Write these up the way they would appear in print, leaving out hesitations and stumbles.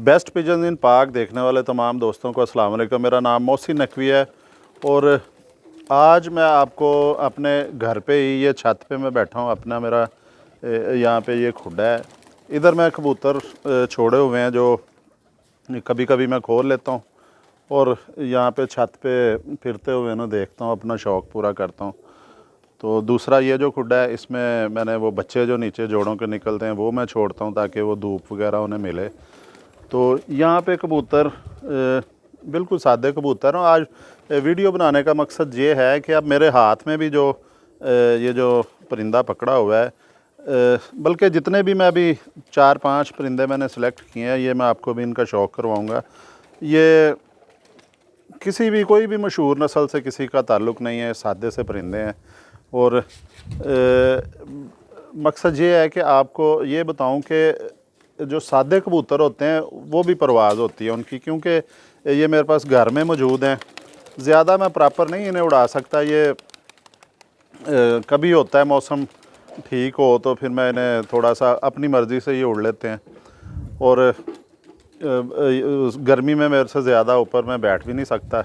Best pigeon इन पाक देखने वाले तमाम दोस्तों को अस्सलाम वालेकुम। मेरा नाम मोहसिन नकवी है और आज मैं आपको अपने घर पे ही, ये छत पे मैं बैठा हूँ अपना, मेरा यहाँ पे ये खुड्डा है, इधर मैं कबूतर छोड़े हुए हैं जो कभी कभी मैं खोल लेता हूँ और यहाँ पे छत पे फिरते हुए ना देखता हूँ, अपना शौक़ पूरा करता हूँ। तो दूसरा ये जो खुड्डा है, इसमें मैंने वो बच्चे जो नीचे जोड़ों के निकलते हैं वो मैं छोड़ता हूँ ताकि वो धूप वगैरह उन्हें मिले। तो यहाँ पे कबूतर बिल्कुल सादे कबूतर हैं। आज वीडियो बनाने का मकसद ये है कि अब मेरे हाथ में भी जो ये जो परिंदा पकड़ा हुआ है, बल्कि जितने भी मैं अभी 4-5 परिंदे मैंने सेलेक्ट किए हैं, ये मैं आपको भी इनका शौक़ करवाऊँगा। ये किसी भी कोई भी मशहूर नस्ल से किसी का ताल्लुक़ नहीं है, सादे से परिंदे हैं। और मकसद ये है कि आपको ये बताऊं कि जो सादे कबूतर होते हैं वो भी परवाज़ होती है उनकी, क्योंकि ये मेरे पास घर में मौजूद हैं। ज़्यादा मैं प्रॉपर नहीं इन्हें उड़ा सकता, ये कभी होता है मौसम ठीक हो तो फिर मैं इन्हें थोड़ा सा अपनी मर्ज़ी से ये उड़ लेते हैं। और गर्मी में मेरे से ज़्यादा ऊपर मैं बैठ भी नहीं सकता,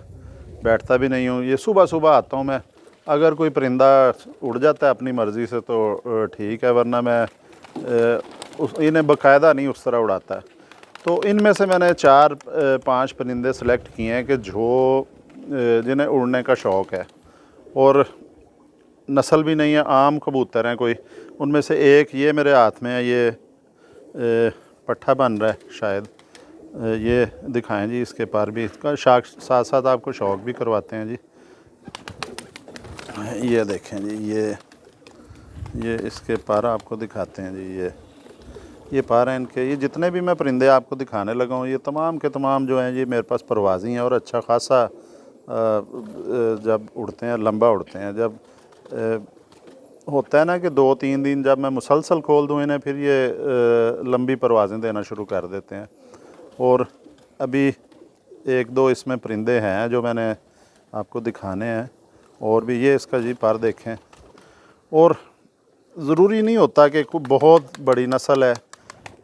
बैठता भी नहीं हूँ। ये सुबह सुबह आता हूँ मैं, अगर कोई परिंदा उड़ जाता है अपनी मर्ज़ी से तो ठीक है, वरना मैं इन्हें बाकायदा नहीं उस तरह उड़ाता है। तो इनमें से मैंने 4-5 परिंदे सेलेक्ट किए हैं कि जो जिन्हें उड़ने का शौक़ है और नस्ल भी नहीं है, आम कबूतर हैं कोई। उनमें से एक ये मेरे हाथ में है, ये पट्ठा बन रहा है शायद, ये दिखाएं जी। इसके पर भी इसका साथ साथ आपको शौक़ भी करवाते हैं जी। ये देखें जी, ये इसके पर आपको दिखाते हैं जी। ये पर हैं इनके। ये जितने भी मैं परिंदे आपको दिखाने लगा हूँ, ये तमाम के तमाम जो हैं ये मेरे पास परवाज़ी हैं और अच्छा खासा जब उड़ते हैं, लंबा उड़ते हैं। जब होता है ना कि 2-3 दिन जब मैं मुसलसल खोल दूँ इन्हें, फिर ये लंबी परवाज़ें देना शुरू कर देते हैं। और अभी 1-2 इसमें परिंदे हैं जो मैंने आपको दिखाने हैं। और भी ये इसका जी पर देखें। और ज़रूरी नहीं होता कि कोई बहुत बड़ी नस्ल है,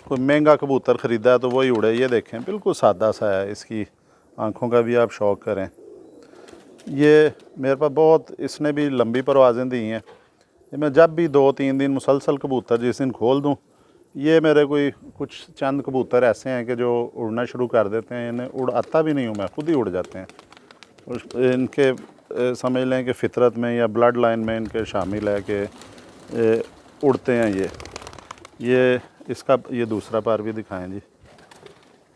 कोई महंगा कबूतर ख़रीदा है तो वही उड़े। ये देखें बिल्कुल सादा सा है, इसकी आँखों का भी आप शौक़ करें। ये मेरे पास बहुत, इसने भी लंबी परवाज़ें दी हैं। ये मैं जब भी 2-3 दिन मुसलसल कबूतर जिस दिन खोल दूँ, ये मेरे कुछ चंद कबूतर ऐसे हैं कि जो उड़ना शुरू कर देते हैं। इन्हें उड़ाता भी नहीं हूँ मैं, खुद ही उड़ जाते हैं। और इनके समझ लें कि फ़ितरत में या ब्लड लाइन में इनके शामिल है कि उड़ते हैं ये इसका ये दूसरा पर भी दिखाएं जी।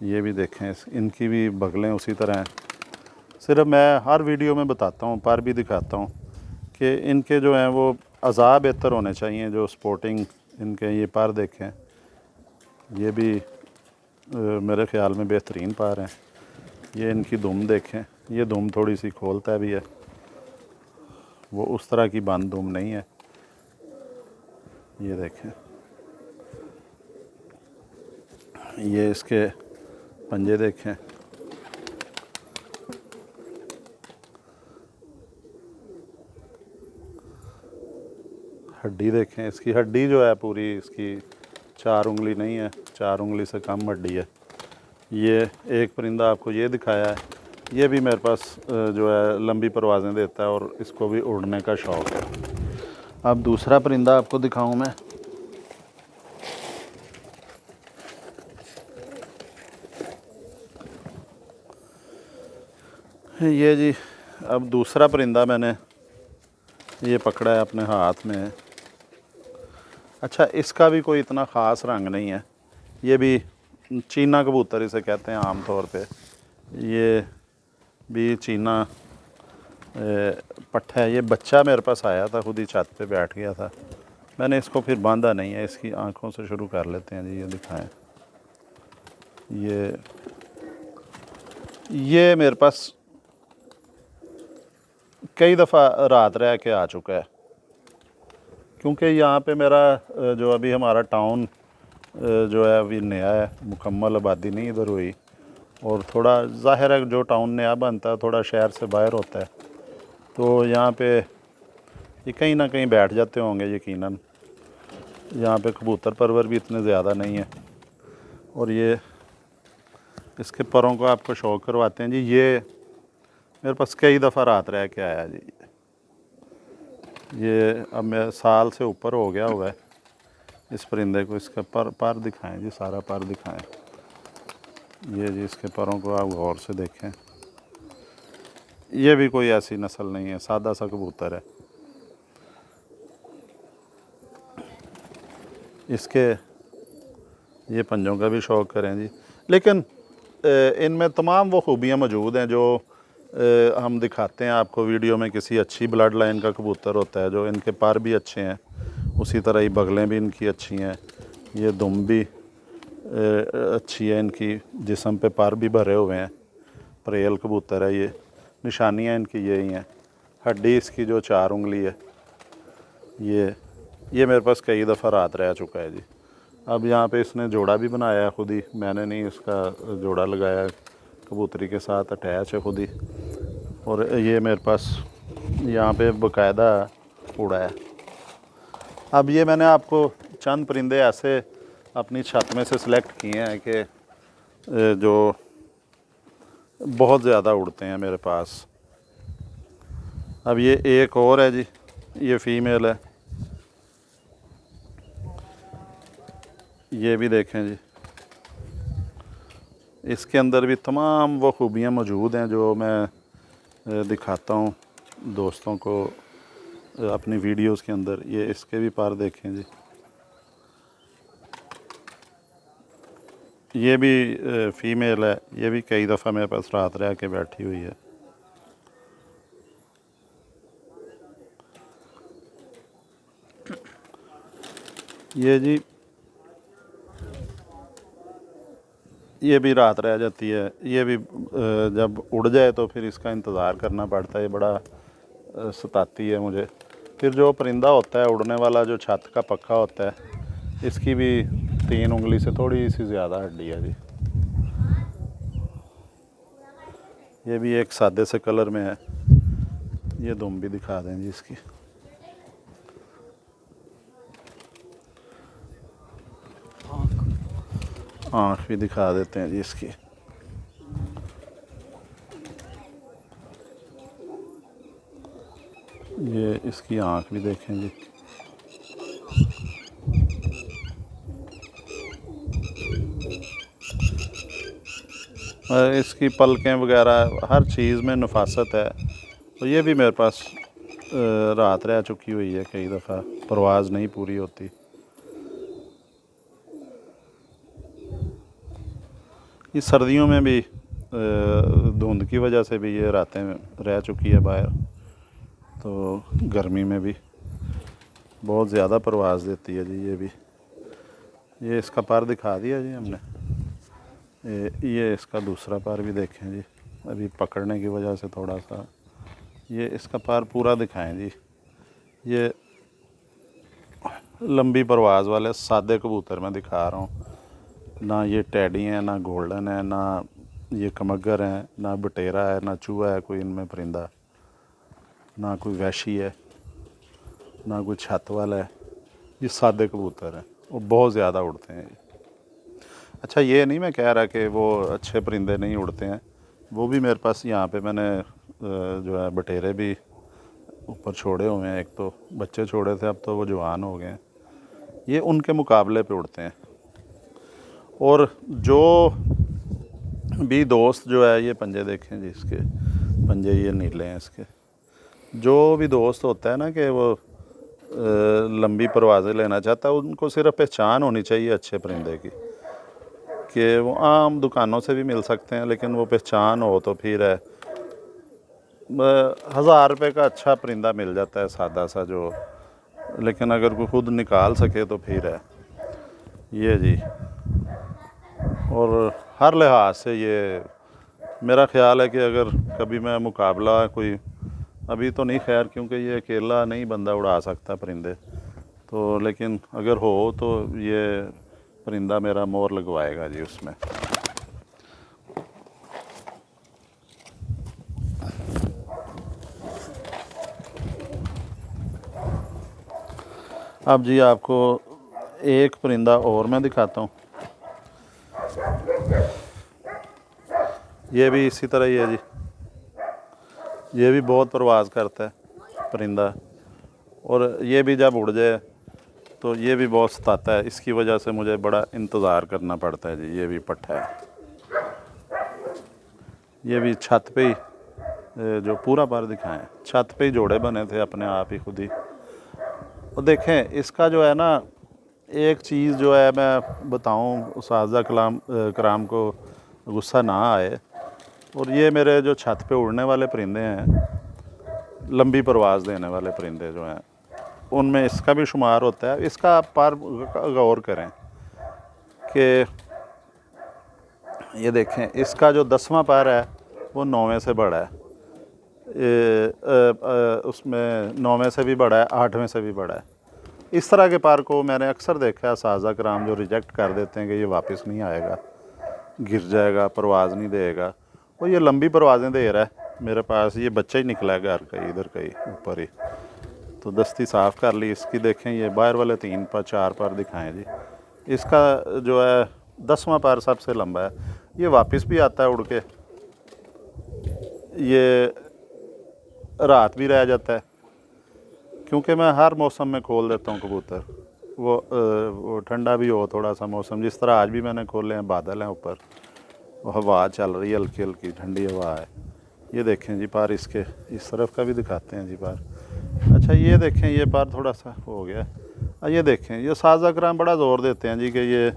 ये भी देखें, इनकी भी बगलें उसी तरह हैं। सिर्फ मैं हर वीडियो में बताता हूँ, पर भी दिखाता हूँ कि इनके जो हैं वो अज़ा बेहतर होने चाहिए। जो स्पोर्टिंग इनके ये पर देखें, ये भी मेरे ख़्याल में बेहतरीन पर हैं। ये इनकी दुम देखें, ये दुम थोड़ी सी खोलता भी है, वो उस तरह की बंद दुम नहीं है। ये देखें, ये इसके पंजे देखें। हड्डी देखें, इसकी हड्डी जो है पूरी, इसकी 4 उंगली नहीं है, 4 उंगली से कम हड्डी है। ये एक परिंदा आपको ये दिखाया है, ये भी मेरे पास जो है लंबी परवाज़ें देता है और इसको भी उड़ने का शौक़ है। अब दूसरा परिंदा आपको दिखाऊं मैं। ये जी, अब दूसरा परिंदा मैंने ये पकड़ा है अपने हाथ में। अच्छा, इसका भी कोई इतना ख़ास रंग नहीं है, ये भी चीना कबूतर इसे कहते हैं आम तौर पे। ये भी चीना पट्ठा है। ये बच्चा मेरे पास आया था, खुद ही छत पे बैठ गया था, मैंने इसको फिर बांधा नहीं है। इसकी आँखों से शुरू कर लेते हैं जी। ये दिखाएं, ये मेरे पास कई दफ़ा रात रह के आ चुका है, क्योंकि यहाँ पे मेरा जो अभी हमारा टाउन जो है अभी नया है, मुकम्मल आबादी नहीं इधर हुई। और थोड़ा ज़ाहिर है जो टाउन नया बनता है थोड़ा शहर से बाहर होता है, तो यहाँ पे ये कहीं ना कहीं बैठ जाते होंगे यकीनन। यहाँ पे कबूतर परवर भी इतने ज़्यादा नहीं है। और ये इसके परों को आपको शो करवाते हैं जी। ये मेरे पास कई दफ़ा रात रह के आया जी। ये अब मैं साल से ऊपर हो गया हुआ है इस परिंदे को। इसका पर दिखाएं जी, सारा पर दिखाएं। ये जी इसके परों को आप गौर से देखें। ये भी कोई ऐसी नस्ल नहीं है, सादा सा कबूतर है। इसके ये पंजों का भी शौक़ करें जी। लेकिन इनमें तमाम वो खूबियाँ मौजूद हैं जो हम दिखाते हैं आपको वीडियो में। किसी अच्छी ब्लड लाइन का कबूतर होता है जो इनके पर भी अच्छे हैं, उसी तरह ही बगलें भी इनकी अच्छी हैं। ये दुम भी अच्छी है इनकी, जिस्म पे पर भी भरे हुए हैं। परेल कबूतर है ये। निशानियाँ इनकी यही हैं। हड्डी इसकी जो 4 उंगली है, ये मेरे पास कई दफ़ा रात रह चुका है जी। अब यहाँ पे इसने जोड़ा भी बनाया है खुद ही, मैंने नहीं इसका जोड़ा लगाया, कबूतरी के साथ अटैच है खुद ही। और ये मेरे पास यहाँ पे बाकायदा उड़ा है। अब ये मैंने आपको चंद परिंदे ऐसे अपनी छत में से सिलेक्ट किए हैं कि जो बहुत ज़्यादा उड़ते हैं मेरे पास। अब ये एक और है जी, ये फ़ीमेल है। ये भी देखें जी, इसके अंदर भी तमाम वो खूबियाँ मौजूद हैं जो मैं दिखाता हूँ दोस्तों को अपनी वीडियोस के अंदर। ये इसके भी पर देखें जी। ये भी फ़ीमेल है। ये भी कई दफ़ा मेरे पास रात रह के बैठी हुई है। ये जी, ये भी रात रह जाती है। ये भी जब उड़ जाए तो फिर इसका इंतज़ार करना पड़ता है। ये बड़ा सताती है मुझे। फिर जो परिंदा होता है उड़ने वाला, जो छत का पक्का होता है, इसकी भी 3 उंगली से थोड़ी सी ज़्यादा हड्डी है जी। ये भी एक सादे से कलर में है। ये दुम भी दिखा दें जी इसकी। आँख भी दिखा देते हैं जी इसकी। ये इसकी आँख भी देखें जी। इसकी पलकें वगैरह हर चीज़ में नफासत है। तो ये भी मेरे पास रात रह चुकी हुई है कई दफ़ा, परवाज़ नहीं पूरी होती। इस सर्दियों में भी धुंध की वजह से भी ये रातें रह चुकी है बाहर। तो गर्मी में भी बहुत ज़्यादा परवाज़ देती है जी। ये भी, ये इसका पर दिखा दिया जी हमने। ये इसका दूसरा पर भी देखें जी। अभी पकड़ने की वजह से थोड़ा सा, ये इसका पर पूरा दिखाएं जी। ये लंबी परवाज़ वाले सादे कबूतर मैं दिखा रहा हूँ। ना ये टैडी हैं, ना गोल्डन है, ना ये कमगर हैं, ना बटेरा है, ना चूहा है कोई इनमें परिंदा, ना कोई वैशी है, ना कोई छत वाला है। ये सादे कबूतर हैं और बहुत ज़्यादा उड़ते हैं। अच्छा, ये नहीं मैं कह रहा कि वो अच्छे परिंदे नहीं उड़ते हैं। वो भी मेरे पास यहाँ पे मैंने जो है बटेरे भी ऊपर छोड़े हुए हैं। एक तो बच्चे छोड़े थे, अब तो वो जवान हो गए हैं। ये उनके मुकाबले पे उड़ते हैं। और जो भी दोस्त जो है, ये पंजे देखें जी इसके, पंजे ये नीले हैं इसके। जो भी दोस्त होता है ना कि वो लंबी परवाज़ें लेना चाहता है, उनको सिर्फ पहचान होनी चाहिए अच्छे परिंदे की, कि वो आम दुकानों से भी मिल सकते हैं, लेकिन वो पहचान हो तो फिर है। 1000 रुपये का अच्छा परिंदा मिल जाता है सादा सा जो, लेकिन अगर कोई खुद निकाल सके तो फिर है। ये जी, और हर लिहाज से ये मेरा ख़्याल है कि अगर कभी मैं मुकाबला कोई, अभी तो नहीं खैर, क्योंकि ये अकेला नहीं बंदा उड़ा सकता परिंदे, तो लेकिन अगर हो तो ये परिंदा मेरा मोहर लगवाएगा जी उसमें। अब जी आपको एक परिंदा और मैं दिखाता हूँ। ये भी इसी तरह ही है जी, ये भी बहुत परवाज़ करता है परिंदा। और ये भी जब उड़ जाए तो ये भी बहुत सताता है, इसकी वजह से मुझे बड़ा इंतज़ार करना पड़ता है जी। ये भी पट्ठा है, ये भी छत पे ही जो पूरा पर दिखाएं, छत पे ही जोड़े बने थे अपने आप ही खुद ही। और देखें इसका जो है ना, एक चीज़ जो है मैं बताऊं, उस्ताद कराम को गुस्सा ना आए, और ये मेरे जो छत पे उड़ने वाले परिंदे हैं, लंबी परवाज़ देने वाले परिंदे जो हैं, उनमें इसका भी शुमार होता है। इसका आप पर गौर करें कि ये देखें, इसका जो 10वां पर है वो 9वें से बड़ा है, उसमें 9वें से भी बड़ा है, 8वें से भी बड़ा है। इस तरह के पर को मैंने अक्सर देखा है, साजा कराम जो रिजेक्ट कर देते हैं कि ये वापस नहीं आएगा, गिर जाएगा, परवाज़ नहीं देगा। और ये लंबी परवाज़ें दे रहा है। मेरे पास ये बच्चा ही निकला है घर का, इधर का ही ऊपर ही, तो दस्ती साफ़ कर ली इसकी। देखें ये बाहर वाले 3 पर 4 पर दिखाएं जी। इसका जो है 10वां पर सबसे लंबा है, ये वापस भी आता है उड़ के, ये रात भी रह जाता है, क्योंकि मैं हर मौसम में खोल देता हूँ कबूतर। वो ठंडा भी हो थोड़ा सा मौसम, जिस तरह आज भी मैंने खोले हैं, बादल हैं ऊपर, हवा चल रही है, हल्की हल्की ठंडी हवा है। ये देखें जी पर इसके, इस तरफ का भी दिखाते हैं जी पर। अच्छा ये देखें, ये पर थोड़ा सा हो गया। ये देखें, ये साजा कराम बड़ा ज़ोर देते हैं जी कि ये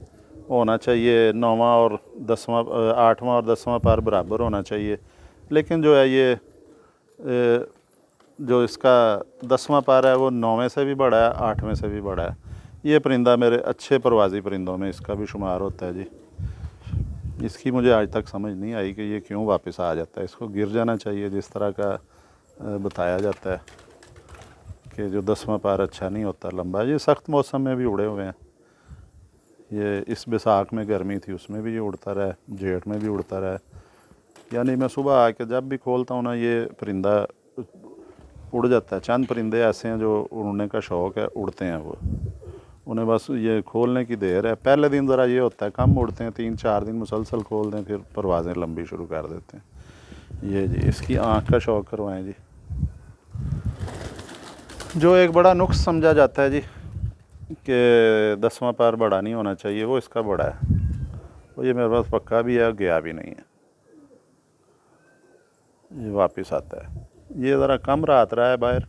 होना चाहिए 9वां और 10वां, 8वां और 10वां पर बराबर होना चाहिए। लेकिन जो है ये जो इसका 10वां पर है वो 9वें से भी बड़ा है, 8वें से भी बड़ा है। ये परिंदा मेरे अच्छे परवाज़ी परिंदों में इसका भी शुमार होता है जी। इसकी मुझे आज तक समझ नहीं आई कि ये क्यों वापस आ जाता है। इसको गिर जाना चाहिए, जिस तरह का बताया जाता है कि जो 10वां पर अच्छा नहीं होता लंबा। ये सख्त मौसम में भी उड़े हुए हैं। ये इस बैसाख में गर्मी थी, उसमें भी ये उड़ता रहा, जेठ में भी उड़ता रहा। यानी मैं सुबह आके जब भी खोलता हूँ ना, ये परिंदा उड़ जाता है। चंद परिंदे ऐसे हैं जो उड़ने का शौक़ है, उड़ते हैं वो, उन्हें बस ये खोलने की देर है। पहले दिन ज़रा ये होता है कम उड़ते हैं, 3-4 दिन मुसलसल खोल दें, फिर परवाज़ें लंबी शुरू कर देते हैं। ये जी इसकी आँख का शौक़ करवाएं जी। जो एक बड़ा नुक्स समझा जाता है जी कि 10वां पर बड़ा नहीं होना चाहिए, वो इसका बड़ा है। वो ये मेरे पास पक्का भी है, गया भी नहीं है, ये वापस आता है। ये ज़रा कम रात रहा है बाहर,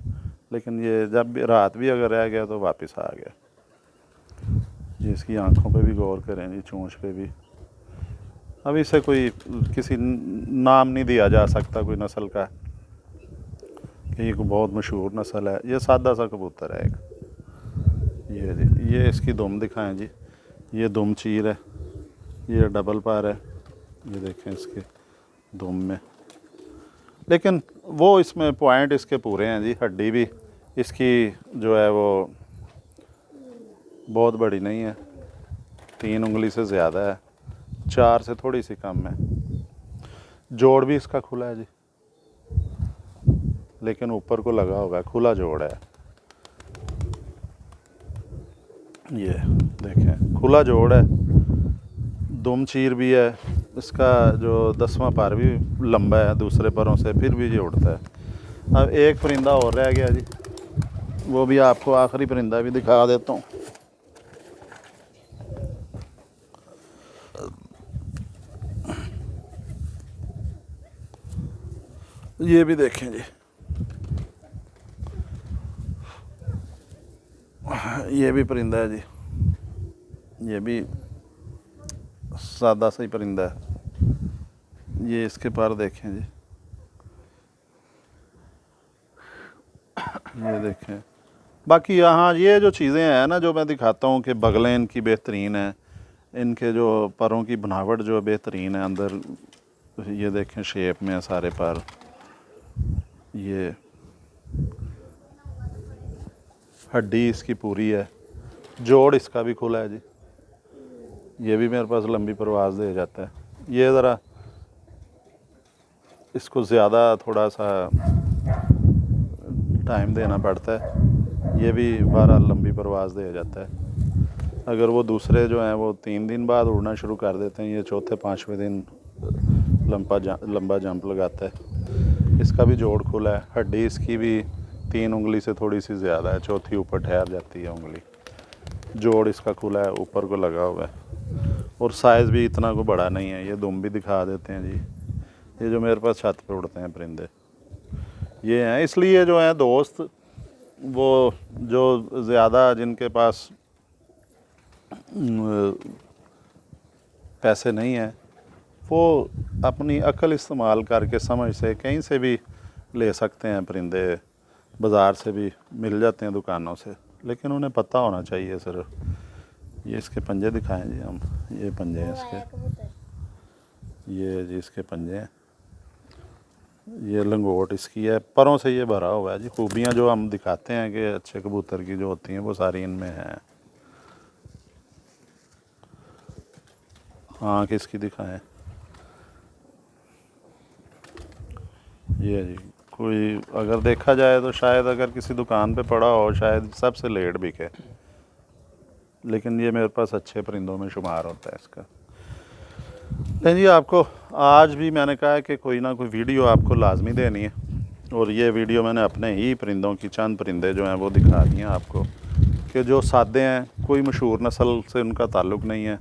लेकिन ये जब भी रात भी अगर रह गया तो वापस आ गया। ये इसकी आंखों पे भी गौर करें जी, चोंच पे भी। अब इसे कोई किसी नाम नहीं दिया जा सकता कोई नस्ल का कि ये कोई बहुत मशहूर नस्ल है। ये सादा सा कबूतर है एक। ये जी, ये इसकी दुम दिखाएं जी। ये दुम चीर है, ये डबल पर है, ये देखें इसके दुम में। लेकिन वो इसमें पॉइंट इसके पूरे हैं जी। हड्डी भी इसकी जो है वो बहुत बड़ी नहीं है, 3 उंगली से ज़्यादा है, 4 से थोड़ी सी कम है। जोड़ भी इसका खुला है जी, लेकिन ऊपर को लगा हुआ है, खुला जोड़ है। ये देखें खुला जोड़ है, दुम चीर भी है। इसका जो 10वां पर भी लंबा है दूसरे परों से, फिर भी ये उड़ता है। अब एक परिंदा और रह गया जी, वो भी आपको आखिरी परिंदा भी दिखा देता हूँ। ये भी देखें जी, ये भी परिंदा है जी, ये भी सादा सा ही परिंदा है। ये इसके पर देखें जी, ये देखें। बाकी यहाँ ये जो चीज़ें हैं ना जो मैं दिखाता हूँ कि बगलें इनकी बेहतरीन है, इनके जो परों की बनावट जो बेहतरीन है, अंदर ये देखें शेप में है सारे पर। ये हड्डी इसकी पूरी है, जोड़ इसका भी खुला है जी। ये भी मेरे पास लंबी परवाज़ दे जाता है। ये ज़रा इसको ज़्यादा थोड़ा सा टाइम देना पड़ता है। ये भी 12 लंबी परवाज़ दे जाता है। अगर वो दूसरे जो हैं वो 3 दिन बाद उड़ना शुरू कर देते हैं, ये चौथे 5वें दिन लंबा जंप लगाता है। इसका भी जोड़ खुला है, हड्डी इसकी भी 3 उंगली से थोड़ी सी ज़्यादा है, चौथी ऊपर ठहर जाती है उंगली। जोड़ इसका खुला है, ऊपर को लगा हुआ है और साइज़ भी इतना को बड़ा नहीं है। ये दुम भी दिखा देते हैं जी। ये जो मेरे पास छत पे उड़ते हैं परिंदे ये हैं। इसलिए जो हैं दोस्त वो जो ज़्यादा जिनके पास पैसे नहीं हैं वो अपनी अक्ल इस्तेमाल करके समझ से कहीं से भी ले सकते हैं परिंदे, बाज़ार से भी मिल जाते हैं दुकानों से, लेकिन उन्हें पता होना चाहिए सिर्फ। ये इसके पंजे दिखाएं जी हम, ये पंजे हैं इसके, ये जी इसके पंजे हैं, ये लंगोट इसकी है, परों से ये भरा हुआ है जी। खूबियाँ जो हम दिखाते हैं कि अच्छे कबूतर की जो होती हैं वो सारी इनमें हैं। आँख इसकी दिखाएं, ये जी। कोई अगर देखा जाए तो शायद अगर किसी दुकान पे पड़ा हो शायद सबसे लेट बिके, लेकिन ये मेरे पास अच्छे परिंदों में शुमार होता है इसका। नहीं जी, आपको आज भी मैंने कहा है कि कोई ना कोई वीडियो आपको लाजमी देनी है, और ये वीडियो मैंने अपने ही परिंदों की चंद परिंदे जो हैं वो दिखा दिए हैं आपको कि जो सादे हैं, कोई मशहूर नस्ल से उनका ताल्लुक़ नहीं है,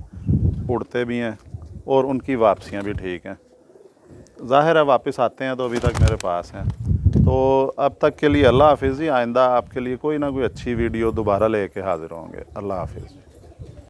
उड़ते भी हैं और उनकी वापसियाँ भी ठीक हैं। ज़ाहिर है वापस आते हैं तो अभी तक मेरे पास हैं। तो अब तक के लिए अल्लाह हाफिज़ जी। आइंदा आपके लिए कोई ना कोई अच्छी वीडियो दोबारा लेके हाज़िर होंगे। अल्लाह हाफिज़।